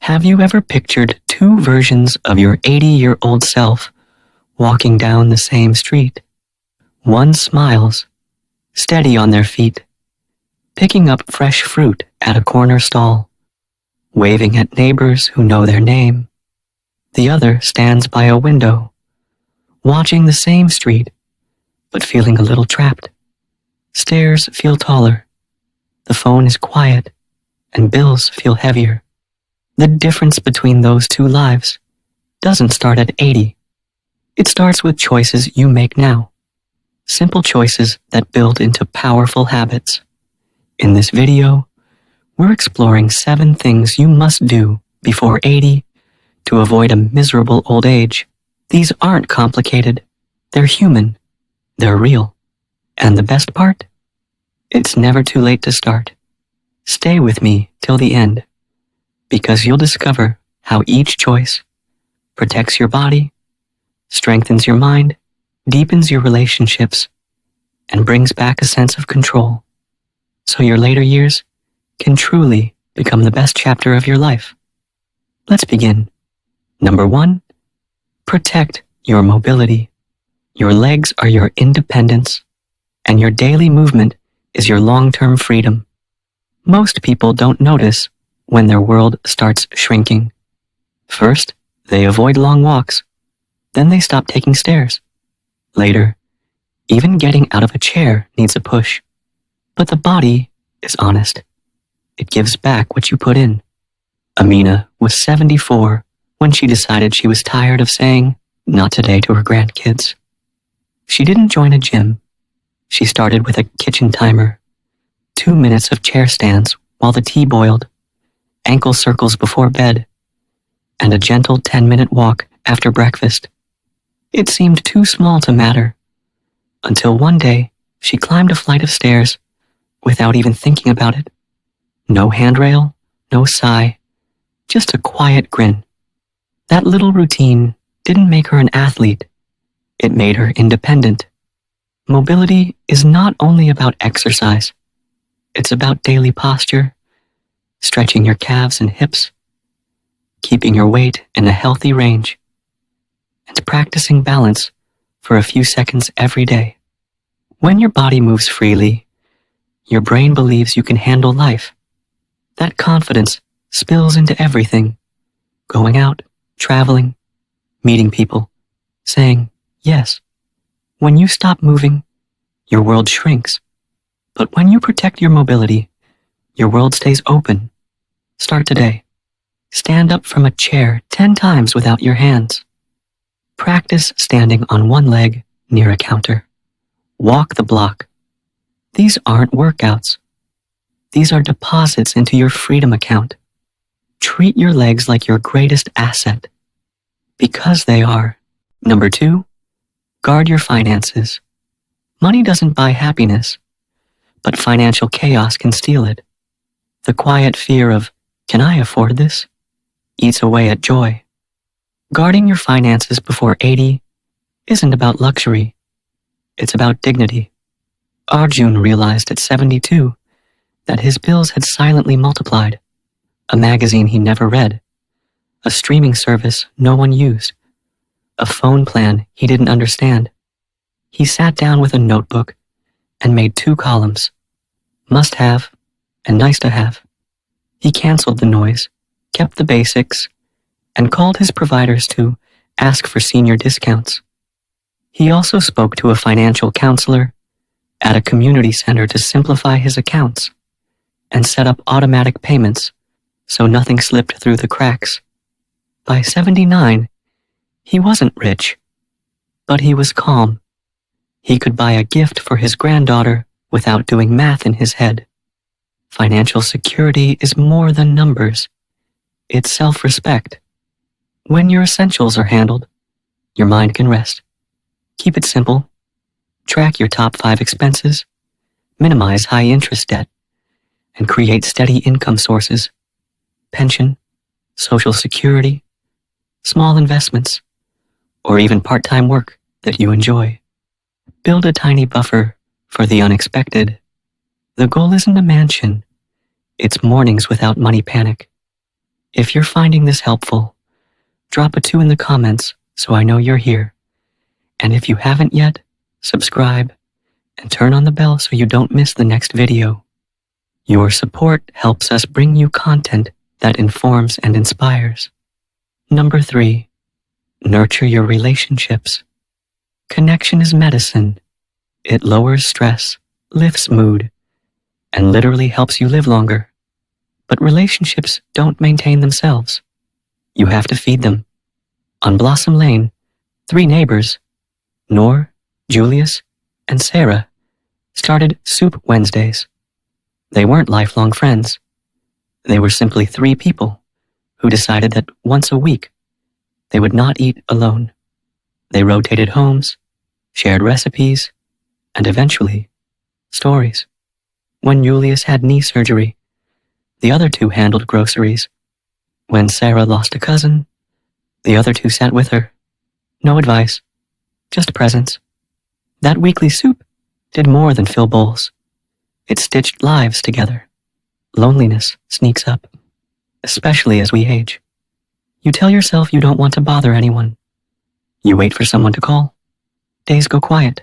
Have you ever pictured two versions of your 80-year-old self walking down the same street? One smiles, steady on their feet, picking up fresh fruit at a corner stall, waving at neighbors who know their name. The other stands by a window, watching the same street, but feeling a little trapped. Stairs feel taller, the phone is quiet, and bills feel heavier. The difference between those two lives doesn't start at 80. It starts with choices you make now. Simple choices that build into powerful habits. In this video, we're exploring 7 things you must do before 80 to avoid a miserable old age. These aren't complicated. They're human. They're real. And the best part? It's never too late to start. Stay with me till the end, because you'll discover how each choice protects your body, strengthens your mind, deepens your relationships, and brings back a sense of control, so your later years can truly become the best chapter of your life. Let's begin. Number 1, protect your mobility. Your legs are your independence, and your daily movement is your long-term freedom. Most people don't notice when their world starts shrinking. First, they avoid long walks. Then they stop taking stairs. Later, even getting out of a chair needs a push. But the body is honest. It gives back what you put in. Amina was 74 when she decided she was tired of saying, "Not today" to her grandkids. She didn't join a gym. She started with a kitchen timer, 2 minutes of chair stands while the tea boiled, ankle circles before bed, and a gentle 10-minute walk after breakfast. It seemed too small to matter, until one day she climbed a flight of stairs without even thinking about it. No handrail, no sigh, just a quiet grin. That little routine didn't make her an athlete. It made her independent. Mobility is not only about exercise. It's about daily posture, stretching your calves and hips, keeping your weight in a healthy range, and practicing balance for a few seconds every day. When your body moves freely, your brain believes you can handle life. That confidence spills into everything: going out, traveling, meeting people, saying yes. When you stop moving, your world shrinks. But when you protect your mobility, your world stays open. Start today. Stand up from a chair 10 times without your hands. Practice standing on one leg near a counter. Walk the block. These aren't workouts. These are deposits into your freedom account. Treat your legs like your greatest asset, because they are. Number 2, guard your finances. Money doesn't buy happiness, but financial chaos can steal it. The quiet fear of, "Can I afford this?" eats away at joy. Guarding your finances before 80 isn't about luxury. It's about dignity. Arjun realized at 72 that his bills had silently multiplied. A magazine he never read, a streaming service no one used, a phone plan he didn't understand. He sat down with a notebook and made 2 columns: must have and nice to have. He canceled the noise, kept the basics, and called his providers to ask for senior discounts. He also spoke to a financial counselor at a community center to simplify his accounts and set up automatic payments so nothing slipped through the cracks. By 79, he wasn't rich, but he was calm. He could buy a gift for his granddaughter without doing math in his head. Financial security is more than numbers. It's self-respect. When your essentials are handled, your mind can rest. Keep it simple. Track your top 5 expenses, minimize high-interest debt, and create steady income sources: pension, social security, small investments, or even part-time work that you enjoy. Build a tiny buffer for the unexpected. The goal isn't a mansion. It's mornings without money panic. If you're finding this helpful, drop a 2 in the comments so I know you're here. And if you haven't yet, subscribe and turn on the bell so you don't miss the next video. Your support helps us bring you content that informs and inspires. Number 3, nurture your relationships. Connection is medicine. It lowers stress, lifts mood, and literally helps you live longer. But relationships don't maintain themselves. You have to feed them. On Blossom Lane, 3 neighbors, Noor, Julius, and Sarah, started Soup Wednesdays. They weren't lifelong friends. They were simply 3 people who decided that once a week they would not eat alone. They rotated homes, shared recipes, and eventually, stories. When Julius had knee surgery, the other 2 handled groceries. When Sarah lost a cousin, the other 2 sat with her. No advice, just presence. That weekly soup did more than fill bowls. It stitched lives together. Loneliness sneaks up, especially as we age. You tell yourself you don't want to bother anyone. You wait for someone to call. Days go quiet.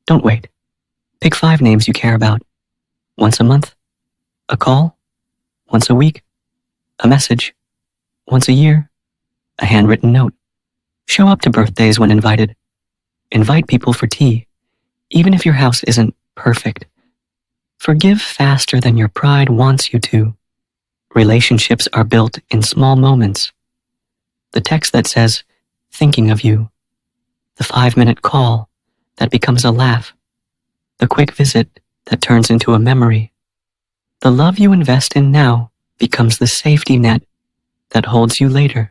Don't wait. Pick 5 names you care about. Once a month, a call. Once a week, a message. Once a year, a handwritten note. Show up to birthdays when invited. Invite people for tea, even if your house isn't perfect. Forgive faster than your pride wants you to. Relationships are built in small moments. The text that says, thinking of you. The 5-minute call that becomes a laugh. The quick visit that turns into a memory. The love you invest in now becomes the safety net that holds you later.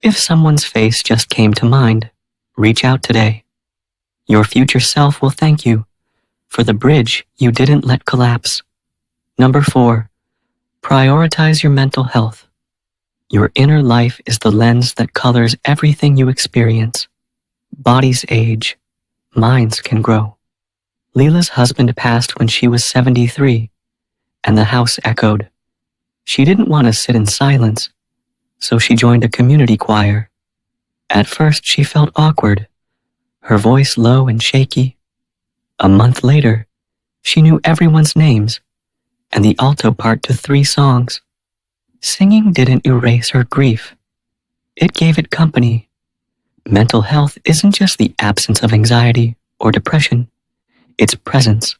If someone's face just came to mind, reach out today. Your future self will thank you for the bridge you didn't let collapse. Number 4, prioritize your mental health. Your inner life is the lens that colors everything you experience. Bodies age, minds can grow. Leela's husband passed when she was 73, and the house echoed. She didn't want to sit in silence, so she joined a community choir. At first she felt awkward, her voice low and shaky. A month later, she knew everyone's names and the alto part to 3 songs. Singing didn't erase her grief. It gave it company. Mental health isn't just the absence of anxiety or depression. It's presence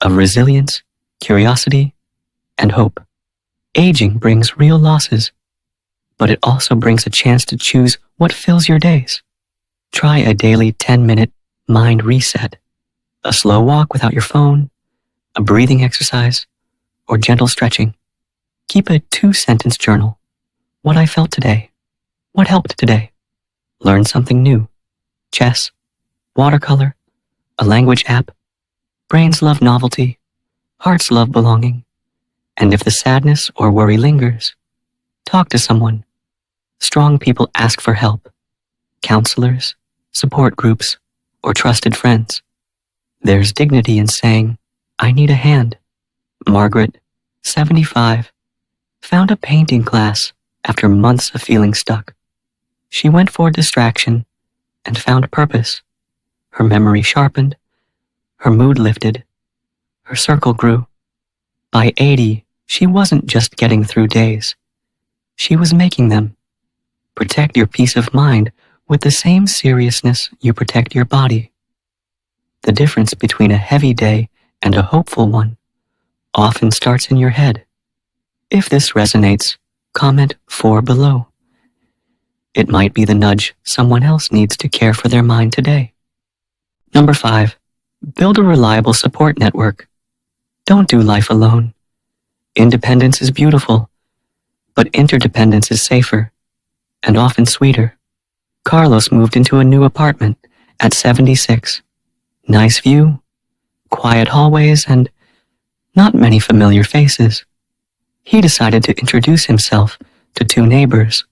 of resilience, curiosity, and hope. Aging brings real losses, but it also brings a chance to choose what fills your days. Try a daily 10-minute mind reset, a slow walk without your phone, a breathing exercise, or gentle stretching. Keep a 2-sentence journal. What I felt today. What helped today? Learn something new. Chess, watercolor, a language app. Brains love novelty. Hearts love belonging. And if the sadness or worry lingers, talk to someone. Strong people ask for help. Counselors, support groups, or trusted friends. There's dignity in saying, I need a hand. Margaret, 75, found a painting class after months of feeling stuck. She went for distraction and found purpose. Her memory sharpened, her mood lifted, her circle grew. By 80, she wasn't just getting through days. She was making them. Protect your peace of mind with the same seriousness you protect your body. The difference between a heavy day and a hopeful one often starts in your head. If this resonates, comment 4 below. It might be the nudge someone else needs to care for their mind today. Number 5, build a reliable support network. Don't do life alone. Independence is beautiful, but interdependence is safer and often sweeter. Carlos moved into a new apartment at 76. Nice view, quiet hallways, and not many familiar faces. He decided to introduce himself to 2 neighbors,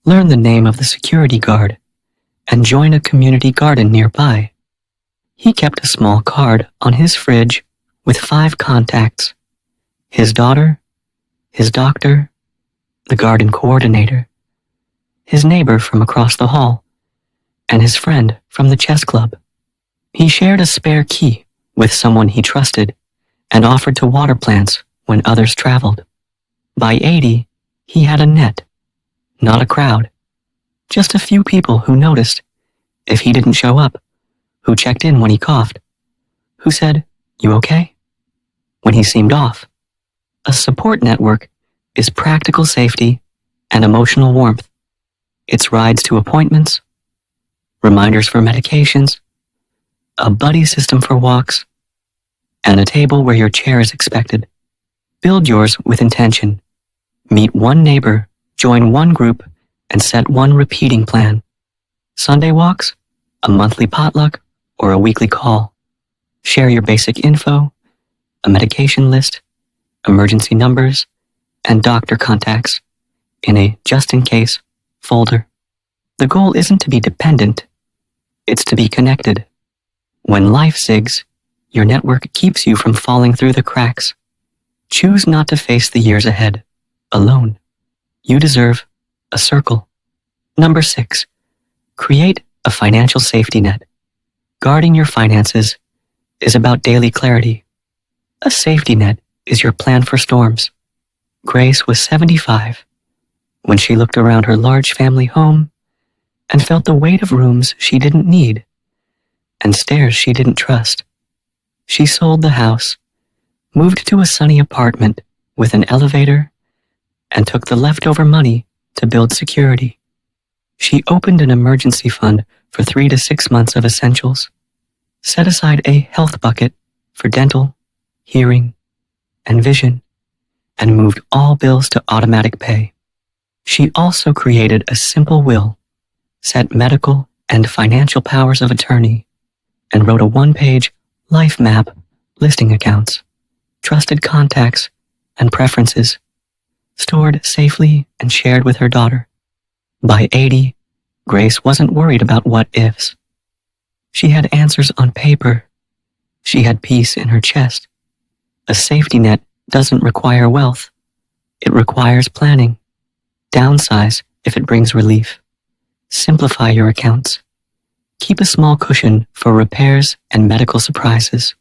learn the name of the security guard, and join a community garden nearby. He kept a small card on his fridge with 5 contacts: his daughter, his doctor, the garden coordinator, his neighbor from across the hall, and his friend from the chess club. He shared a spare key with someone he trusted and offered to water plants when others traveled. By 80, he had a net, not a crowd, just a few people who noticed if he didn't show up, who checked in when he coughed, who said, "You okay?" when he seemed off. A support network is practical safety and emotional warmth. It's rides to appointments, reminders for medications, a buddy system for walks, and a table where your chair is expected. Build yours with intention. Meet one neighbor, join one group, and set one repeating plan. Sunday walks, a monthly potluck, or a weekly call. Share your basic info, a medication list, emergency numbers, and doctor contacts in a just-in-case folder. The goal isn't to be dependent, it's to be connected. When life zigs, your network keeps you from falling through the cracks. Choose not to face the years ahead alone. You deserve a circle. Number 6, create a financial safety net. Guarding your finances is about daily clarity. A safety net is your plan for storms. Grace was 75 when she looked around her large family home and felt the weight of rooms she didn't need and stairs she didn't trust. She sold the house, moved to a sunny apartment with an elevator, and took the leftover money to build security. She opened an emergency fund for 3 to 6 months of essentials, set aside a health bucket for dental, hearing, and vision, and moved all bills to automatic pay. She also created a simple will, set medical and financial powers of attorney, and wrote a 1-page life map listing accounts, trusted contacts, and preferences, stored safely and shared with her daughter. By 80, Grace wasn't worried about what-ifs. She had answers on paper. She had peace in her chest. A safety net doesn't require wealth. It requires planning. Downsize if it brings relief. Simplify your accounts. Keep a small cushion for repairs and medical surprises.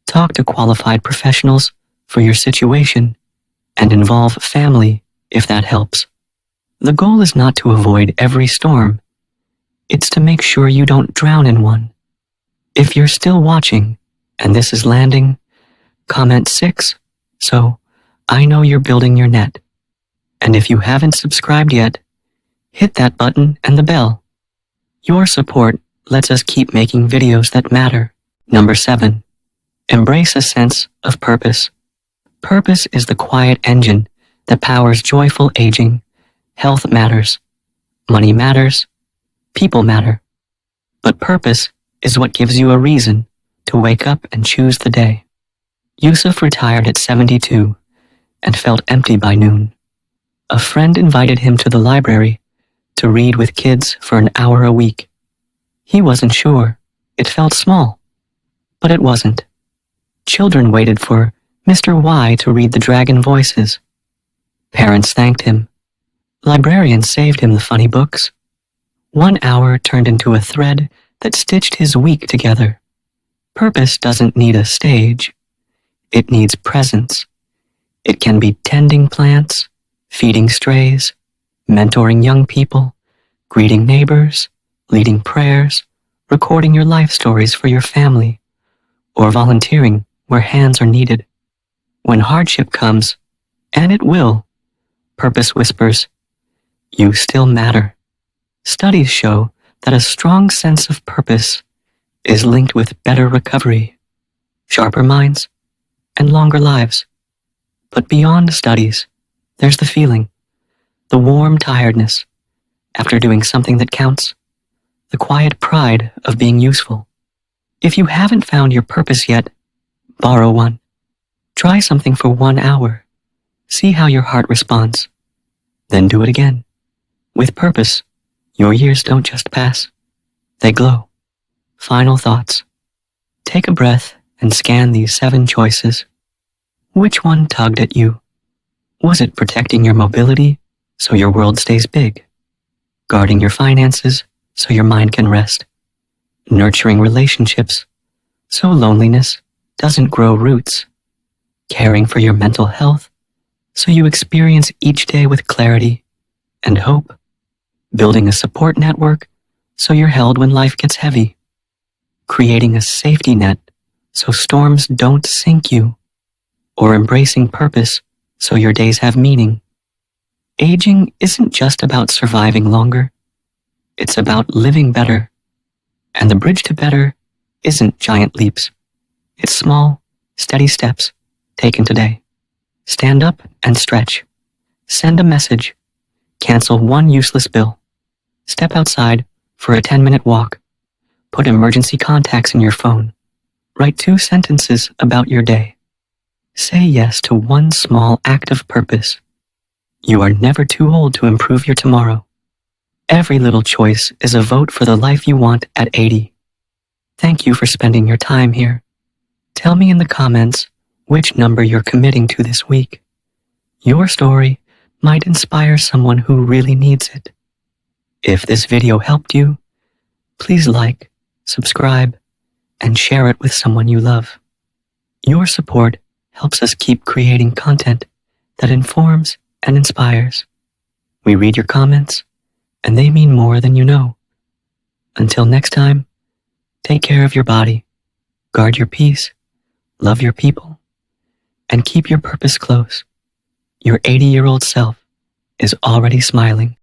Talk to qualified professionals for your situation and involve family if that helps. The goal is not to avoid every storm. It's to make sure you don't drown in one. If you're still watching and this is landing, comment 6 so I know you're building your net. And if you haven't subscribed yet, hit that button and the bell. Your support lets us keep making videos that matter. Number 7, embrace a sense of purpose. Purpose is the quiet engine that powers joyful aging. Health matters, money matters, people matter. But purpose is what gives you a reason to wake up and choose the day. Yusuf retired at 72 and felt empty by noon. A friend invited him to the library to read with kids for an hour a week. He wasn't sure. It felt small, but it wasn't. Children waited for Mr. Y to read the dragon voices. Parents thanked him. Librarians saved him the funny books. 1 hour turned into a thread that stitched his week together. Purpose doesn't need a stage. It needs presence. It can be tending plants, feeding strays, mentoring young people, greeting neighbors, leading prayers, recording your life stories for your family, or volunteering where hands are needed. When hardship comes, and it will, purpose whispers, "You still matter." Studies show that a strong sense of purpose is linked with better recovery, sharper minds, and longer lives. But beyond studies, there's the feeling, the warm tiredness after doing something that counts, the quiet pride of being useful. If you haven't found your purpose yet, borrow one. Try something for 1 hour. See how your heart responds. Then do it again. With purpose, your years don't just pass, they glow. Final thoughts. Take a breath and scan these 7 choices. Which one tugged at you? Was it protecting your mobility so your world stays big, guarding your finances so your mind can rest, nurturing relationships so loneliness doesn't grow roots, caring for your mental health so you experience each day with clarity and hope, building a support network so you're held when life gets heavy, creating a safety net so storms don't sink you, or embracing purpose so your days have meaning. Aging isn't just about surviving longer, it's about living better. And the bridge to better isn't giant leaps. It's small, steady steps taken today. Stand up and stretch. Send a message. Cancel one useless bill. Step outside for a 10-minute walk. Put emergency contacts in your phone. Write 2 sentences about your day. Say yes to one small act of purpose. You are never too old to improve your tomorrow. Every little choice is a vote for the life you want at 80. Thank you for spending your time here. Tell me in the comments which number you're committing to this week. Your story might inspire someone who really needs it. If this video helped you, please like, subscribe, and share it with someone you love. Your support helps us keep creating content that informs and inspires. We read your comments, and they mean more than you know. Until next time, take care of your body, guard your peace, love your people, and keep your purpose close. Your 80-year-old self is already smiling.